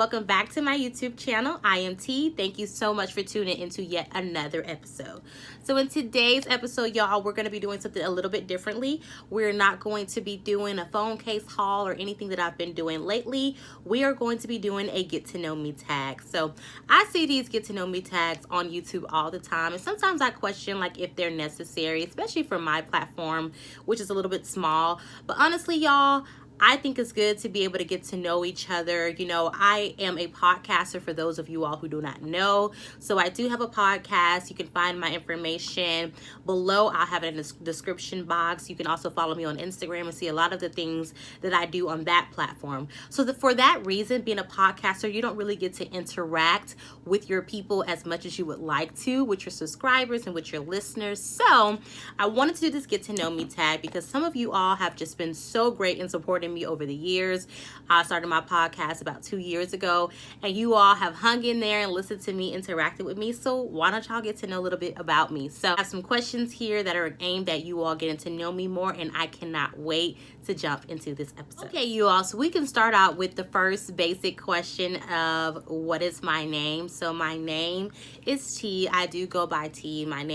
welcome back to my YouTube channel. I am T. Thank you so much for tuning into yet another episode. So in today's episode, y'all, we're going to be doing something a little bit differently. We're not going to be doing a phone case haul or anything that I've been doing lately. We are going to be doing a get to know me tag. So I see these get to know me tags on YouTube all the time, and sometimes I question like if they're necessary, especially for my platform, which is a little bit small. But honestly, y'all, I think it's good to be able to get to know each other. You know, I am a podcaster for those of you all who do not know. So I do have a podcast. You can find my information below. I'll have it in the description box. You can also follow me on Instagram and see a lot of the things that I do on that platform. So for that reason, being a podcaster, you don't really get to interact with your people as much as you would like to, with your subscribers and with your listeners. So I wanted to do this get to know me tag because some of you all have just been so great in supporting me over the years. I started my podcast about 2 years ago, and you all have hung in there and listened to me, interacted with me. So why don't y'all get to know a little bit about me? So I have some questions here that are aimed at you all getting to know me more, and I cannot wait to jump into this episode. Okay, you all, so we can start out with the first basic question of what is my name? So my name is T. I do go by T. My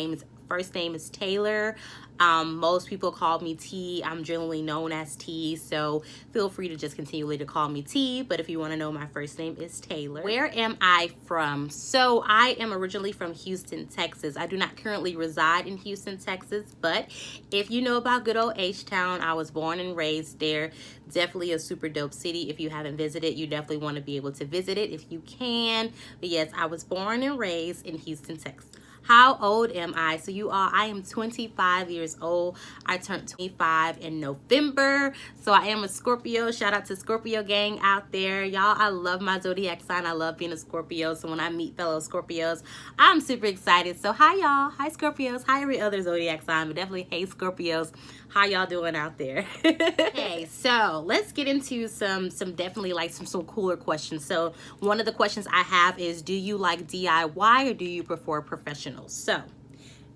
first name is Taylor. Most people call me T. I'm generally known as T, so feel free to just continually to call me T, but if you want to know, my first name is Taylor. Where am I from? So I am originally from Houston, Texas. I do not currently reside in Houston, Texas, but if you know about good old H-Town, I was born and raised there. Definitely a super dope city. If you haven't visited, you definitely want to be able to visit it if you can. But yes, I was born and raised in Houston, Texas. How old am I? So you all, I am 25 years old. I turned 25 in November. So I am a Scorpio. Shout out to Scorpio gang out there. Y'all, I love my zodiac sign. I love being a Scorpio. So when I meet fellow Scorpios, I'm super excited. So hi y'all. Hi Scorpios. Hi every other zodiac sign, but definitely hey Scorpios. How y'all doing out there? Okay, so let's get into some definitely like some cooler questions. So one of the questions I have is, do you like DIY or do you prefer professional? So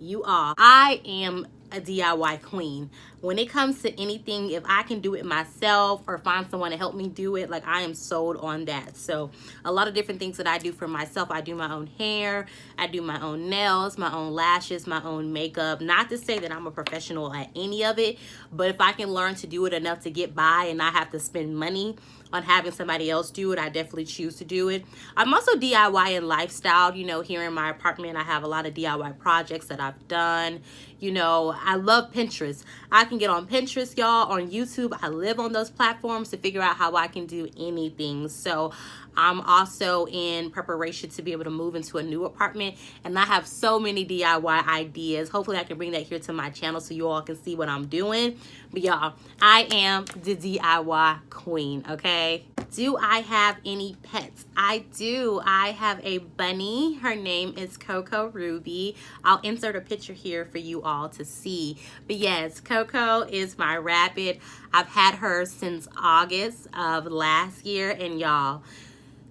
you all, I am a DIY queen. When it comes to anything, if I can do it myself or find someone to help me do it, like I am sold on that. So a lot of different things that I do for myself. I do my own hair, I do my own nails, my own lashes, my own makeup. Not to say that I'm a professional at any of it, but if I can learn to do it enough to get by and not have to spend money on having somebody else do it, I definitely choose to do it. I'm also DIY and lifestyle. You know, here in my apartment, I have a lot of DIY projects that I've done. You know, I love Pinterest. I can get on Pinterest, y'all, on YouTube. I live on those platforms to figure out how I can do anything. So I'm also in preparation to be able to move into a new apartment, and I have so many DIY ideas. Hopefully I can bring that here to my channel so you all can see what I'm doing. But y'all, I am the DIY queen, okay? Do I have any pets? I do. I have a bunny. Her name is Coco Ruby. I'll insert a picture here for you all to see. But yes, Coco is my rabbit. I've had her since August of last year, and y'all,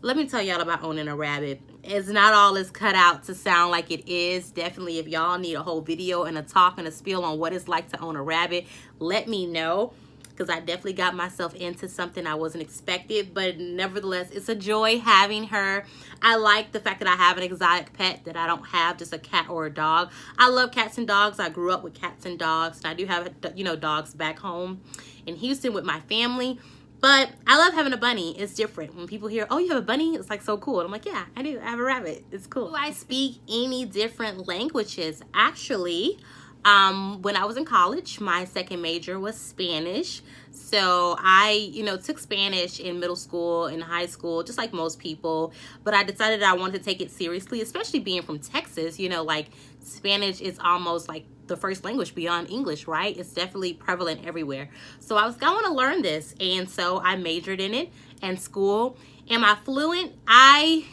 let me tell y'all about owning a rabbit. It's not all it's cut out to sound like it is. Definitely, if y'all need a whole video and a talk and a spiel on what it's like to own a rabbit, let me know, because I definitely got myself into something I wasn't expected. But nevertheless, it's a joy having her. I like the fact that I have an exotic pet, that I don't have just a cat or a dog. I love cats and dogs. I grew up with cats and dogs, and I do have, you know, dogs back home in Houston with my family. But I love having a bunny. It's different. When people hear, oh, you have a bunny? It's like so cool. And I'm like, yeah, I do. I have a rabbit. It's cool. Do I speak any different languages? Actually, when I was in college, my second major was Spanish. So I, you know, took Spanish in middle school and high school, just like most people. But I decided I wanted to take it seriously, especially being from Texas. You know, like Spanish is almost like the first language beyond English, right? It's definitely prevalent everywhere. So I want to learn this. And so I majored in it and school. Am I fluent?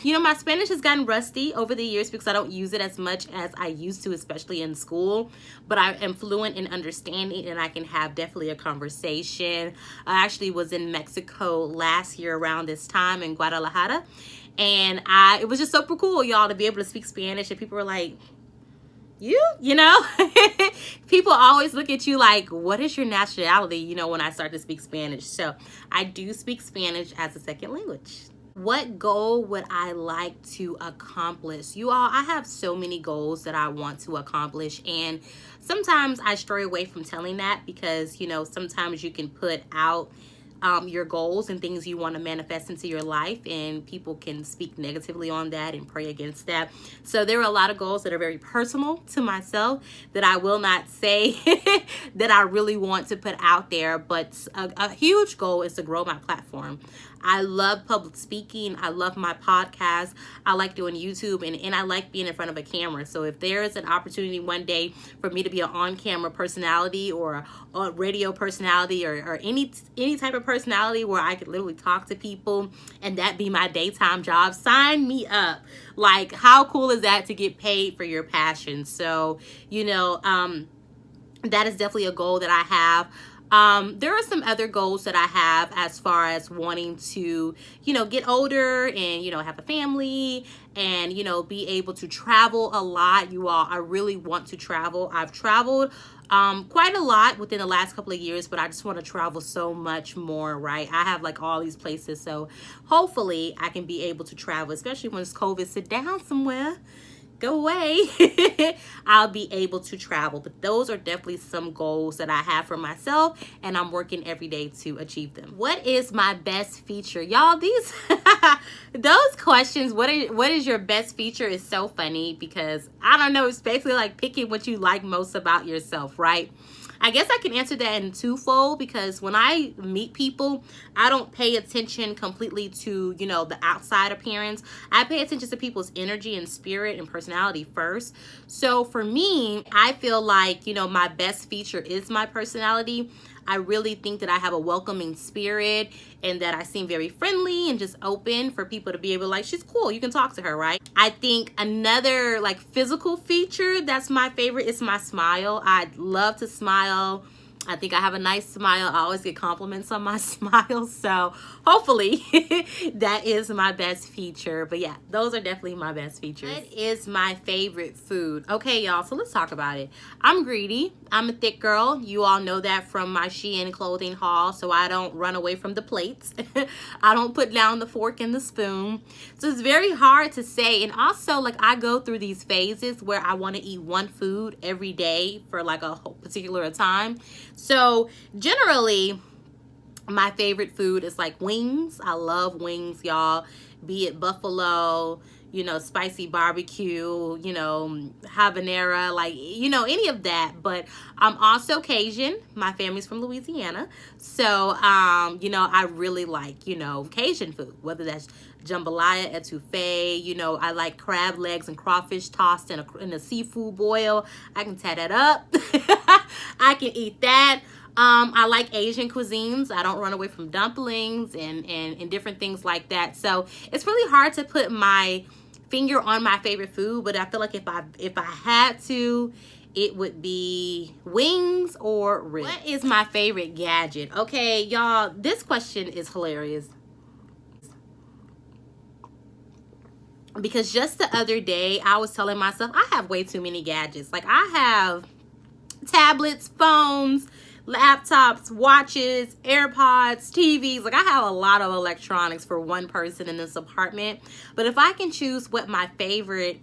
You know, my Spanish has gotten rusty over the years because I don't use it as much as I used to, especially in school. But I am fluent in understanding, and I can have definitely a conversation. I actually was in Mexico last year around this time in Guadalajara. And it was just super cool, y'all, to be able to speak Spanish. And people were like, you know, people always look at you like, what is your nationality, you know, when I start to speak Spanish. So I do speak Spanish as a second language. What goal would I like to accomplish? You all, I have so many goals that I want to accomplish, and sometimes I stray away from telling that because, sometimes you can put out your goals and things you want to manifest into your life, and people can speak negatively on that and pray against that. So there are a lot of goals that are very personal to myself that I will not say that I really want to put out there, but a huge goal is to grow my platform. I love public speaking. I love my podcast. I like doing YouTube, and I like being in front of a camera. So if there is an opportunity one day for me to be an on-camera personality or a radio personality or any type of personality where I could literally talk to people and that be my daytime job, sign me up. Like, how cool is that to get paid for your passion? So, that is definitely a goal that I have. There are some other goals that I have as far as wanting to, get older and, have a family and, be able to travel a lot. You all, I really want to travel. I've traveled quite a lot within the last couple of years, but I just want to travel so much more, right? I have like all these places. So hopefully I can be able to travel, especially when it's COVID, sit down somewhere, go away. I'll be able to travel. But those are definitely some goals that I have for myself, and I'm working every day to achieve them. What is my best feature? Y'all, those questions, what is your best feature, is so funny because I don't know, it's basically like picking what you like most about yourself, right? I guess I can answer that in twofold, because when I meet people, I don't pay attention completely to, the outside appearance. I pay attention to people's energy and spirit and personality first. So for me, I feel like, my best feature is my personality. I really think that I have a welcoming spirit and that I seem very friendly and just open for people to be able to, like, she's cool, you can talk to her, right? I think another like physical feature that's my favorite is my smile. I love to smile. I think I have a nice smile. I always get compliments on my smile. So hopefully that is my best feature. But yeah, those are definitely my best features. What is my favorite food? Okay, y'all, so let's talk about it. I'm greedy. I'm a thick girl. You all know that from my Shein clothing haul. So I don't run away from the plates. I don't put down the fork and the spoon. So it's very hard to say. And also, like, I go through these phases where I want to eat one food every day for like a whole particular time. So generally, my favorite food is like wings. I love wings, y'all. Be it buffalo, spicy barbecue, habanero, like, any of that. But I'm also Cajun. My family's from Louisiana. So, I really like, Cajun food, whether that's jambalaya, etouffee, I like crab legs and crawfish tossed in a seafood boil. I can tear that up. I can eat that. I like Asian cuisines. I don't run away from dumplings and different things like that. So it's really hard to put my finger on my favorite food, but I feel like if I had to, it would be wings or ribs. What is my favorite gadget? Okay, y'all, this question is hilarious. Because just the other day, I was telling myself, I have way too many gadgets. Like, I have tablets, phones, laptops, watches, AirPods, TVs. Like, I have a lot of electronics for one person in this apartment. But if I can choose what my favorite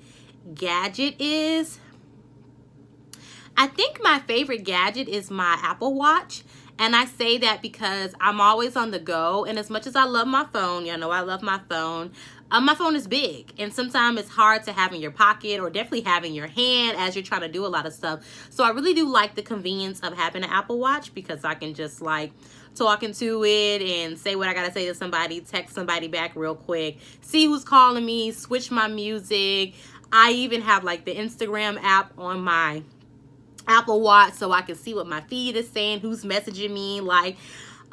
gadget is, I think my favorite gadget is my Apple Watch. And I say that because I'm always on the go. And as much as I love my phone, I love my phone. My phone is big, and sometimes it's hard to have in your pocket or definitely have in your hand as you're trying to do a lot of stuff. So I really do like the convenience of having an Apple Watch, because I can just like talk into it and say what I gotta say to somebody, text somebody back real quick, see who's calling me, switch my music. I even have like the Instagram app on my Apple Watch so I can see what my feed is saying, who's messaging me. Like,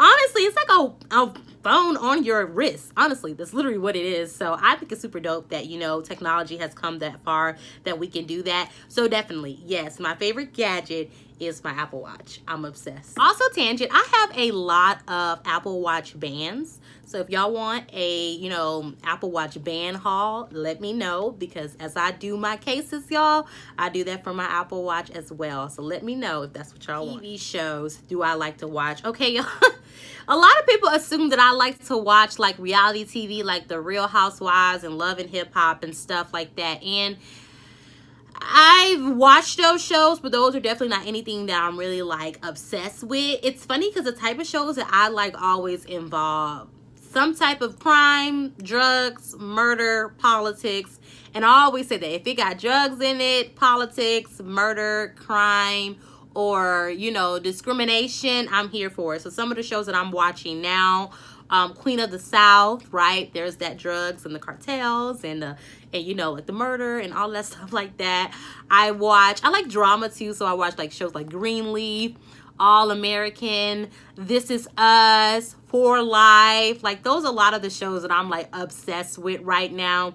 honestly, it's like a phone on your wrist. Honestly, that's literally what it is. So I think it's super dope that, technology has come that far that we can do that. So definitely, yes, my favorite gadget is my Apple Watch. I'm obsessed. Also, tangent, I have a lot of Apple Watch bands. So if y'all want a, Apple Watch band haul, let me know, because as I do my cases, y'all, I do that for my Apple Watch as well. So let me know if that's what y'all want. TV shows do I like to watch? Okay, y'all. A lot of people assume that I like to watch like reality TV, like The Real Housewives and Love and Hip Hop and stuff like that. And I've watched those shows, but those are definitely not anything that I'm really like obsessed with. It's funny because the type of shows that I like always involve some type of crime, drugs, murder, politics. And I always say that if it got drugs in it, politics, murder, crime, or, discrimination, I'm here for it. So some of the shows that I'm watching now, Queen of the South, right? There's that drugs and the cartels and like the murder and all that stuff like that. I like drama too, so I watch like shows like Greenleaf, All American, This Is Us, For Life. Like those are a lot of the shows that I'm like obsessed with right now.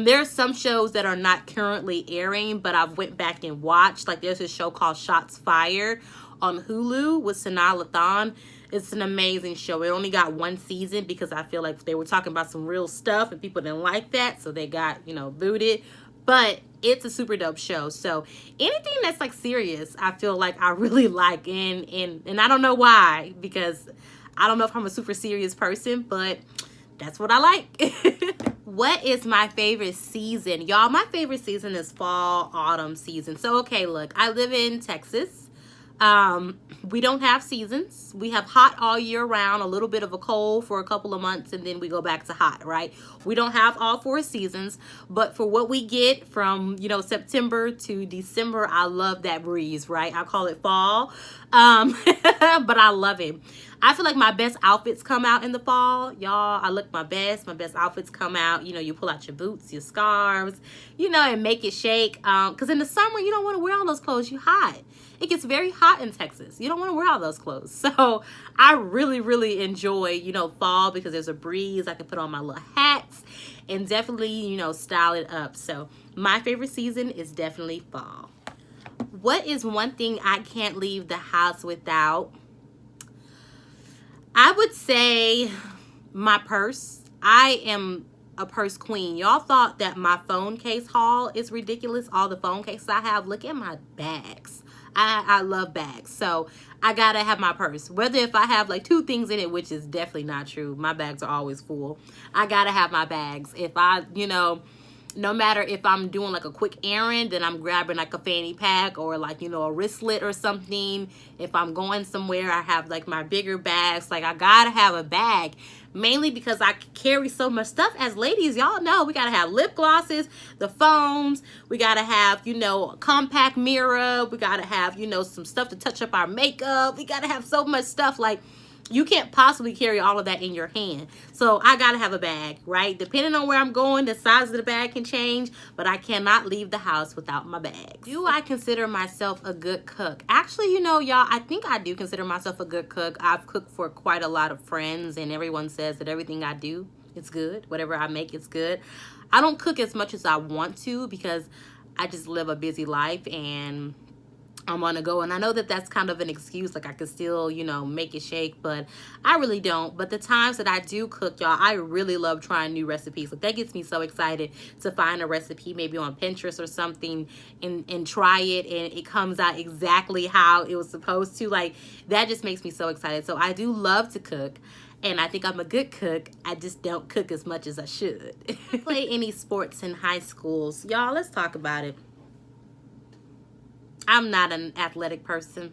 There's some shows that are not currently airing, but I've went back and watched. Like there's a show called Shots Fired on Hulu with Sanaa Lathan. It's an amazing show. It only got one season because I feel like they were talking about some real stuff and people didn't like that, so they got, booted. But it's a super dope show. So anything that's like serious, I feel like I really like, and I don't know why, because I don't know if I'm a super serious person, but that's what I like. What is my favorite season? Y'all, my favorite season is fall, autumn season. So, okay, look, I live in Texas. We don't have seasons. We have hot all year round, a little bit of a cold for a couple of months, and then we go back to hot, right? We don't have all 4 seasons, but for what we get from, September to December, I love that breeze, right? I call it fall, but I love it. I feel like my best outfits come out in the fall, y'all. I look my best. My best outfits come out. You pull out your boots, your scarves, and make it shake. Because in the summer, you don't want to wear all those clothes. You're hot. It gets very hot in Texas. You don't want to wear all those clothes. So I really, really enjoy, fall because there's a breeze. I can put on my little hats and definitely, style it up. So my favorite season is definitely fall. What is one thing I can't leave the house without? I would say my purse. I am a purse queen. Y'all thought that my phone case haul is ridiculous. All the phone cases I have. Look at my bags. I love bags. So I gotta have my purse. Whether if I have like 2 things in it, which is definitely not true. My bags are always full. I gotta have my bags. If I, no matter if I'm doing like a quick errand, then I'm grabbing like a fanny pack or like, a wristlet or something. If I'm going somewhere, I have like my bigger bags. Like I gotta have a bag, mainly because I carry so much stuff. As ladies, y'all know we gotta have lip glosses, the phones, we gotta have, a compact mirror, we gotta have, some stuff to touch up our makeup. We gotta have so much stuff. Like you can't possibly carry all of that in your hand. So I gotta have a bag, right? Depending on where I'm going, the size of the bag can change, but I cannot leave the house without my bags. Do I consider myself a good cook? Actually, y'all, I think I do consider myself a good cook. I've cooked for quite a lot of friends, and everyone says that everything I do, it's good. Whatever I make, it's good. I don't cook as much as I want to because I just live a busy life and I'm on the go, and I know that that's kind of an excuse, like I could still, make it shake, but I really don't. But the times that I do cook, y'all, I really love trying new recipes. Like that gets me so excited to find a recipe maybe on Pinterest or something and try it, and it comes out exactly how it was supposed to. Like that just makes me so excited. So I do love to cook, and I think I'm a good cook. I just don't cook as much as I should. Play any sports in high schools? Y'all, let's talk about it. I'm not an athletic person.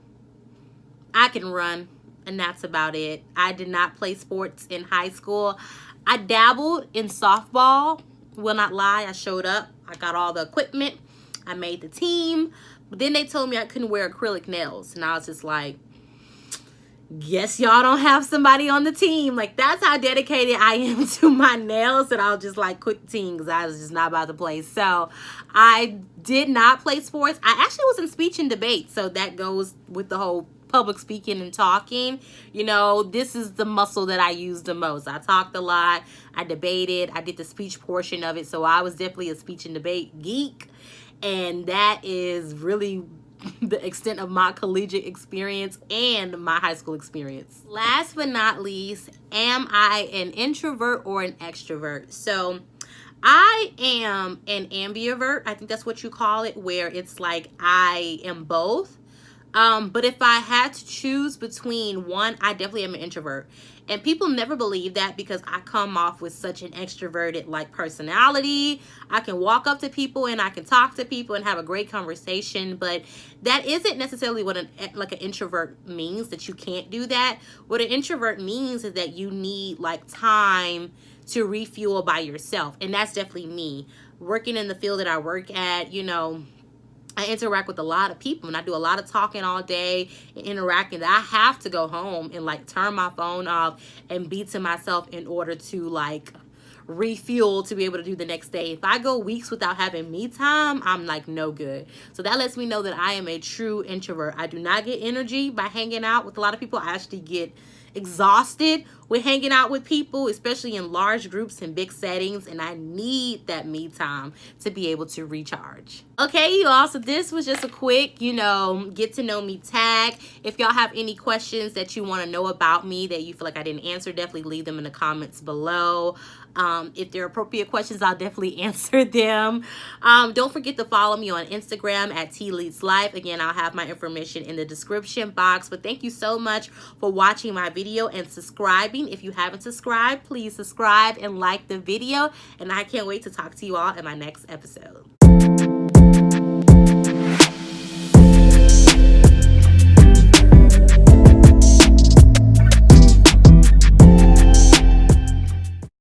I can run, and that's about it. I did not play sports in high school. I dabbled in softball. Will not lie, I showed up. I got all the equipment. I made the team. But then they told me I couldn't wear acrylic nails. And I was just like, guess y'all don't have somebody on the team. Like, that's how dedicated I am to my nails, that I'll just like quit the team because I was just not about to play. So I did not play sports. I actually was in speech and debate, so that goes with the whole public speaking and talking. This is the muscle that I use the most. I talked a lot. I debated. I did the speech portion of it, so I was definitely a speech and debate geek, and that is really the extent of my collegiate experience and my high school experience. Last but not least, am I an introvert or an extrovert? So I am an ambivert. I think that's what you call it, where it's like I am both. But if I had to choose between one, I definitely am an introvert. And people never believe that because I come off with such an extroverted like personality. I can walk up to people and I can talk to people and have a great conversation, but that isn't necessarily what an introvert means, that you can't do that. What an introvert means is that you need like time to refuel by yourself. And that's definitely me. Working in the field that I work at, you know, I interact with a lot of people and I do a lot of talking all day and interacting, that I have to go home and like turn my phone off and be to myself in order to like refuel to be able to do the next day. If I go weeks without having me time, I'm like no good. So that lets me know that I am a true introvert. I do not get energy by hanging out with a lot of people. I actually get exhausted with hanging out with people, especially in large groups and big settings, and I need that me time to be able to recharge. Okay, you all, so this was just a quick, you know, get to know me tag. If y'all have any questions that you want to know about me that you feel like I didn't answer, definitely leave them in the comments below. If they're appropriate questions, I'll definitely answer them. Don't forget to follow me on Instagram at TLeadsLife. Again, I'll have my information in the description box. But thank you so much for watching my video and subscribing. If you haven't subscribed, please subscribe and like the video. And I can't wait to talk to you all in my next episode.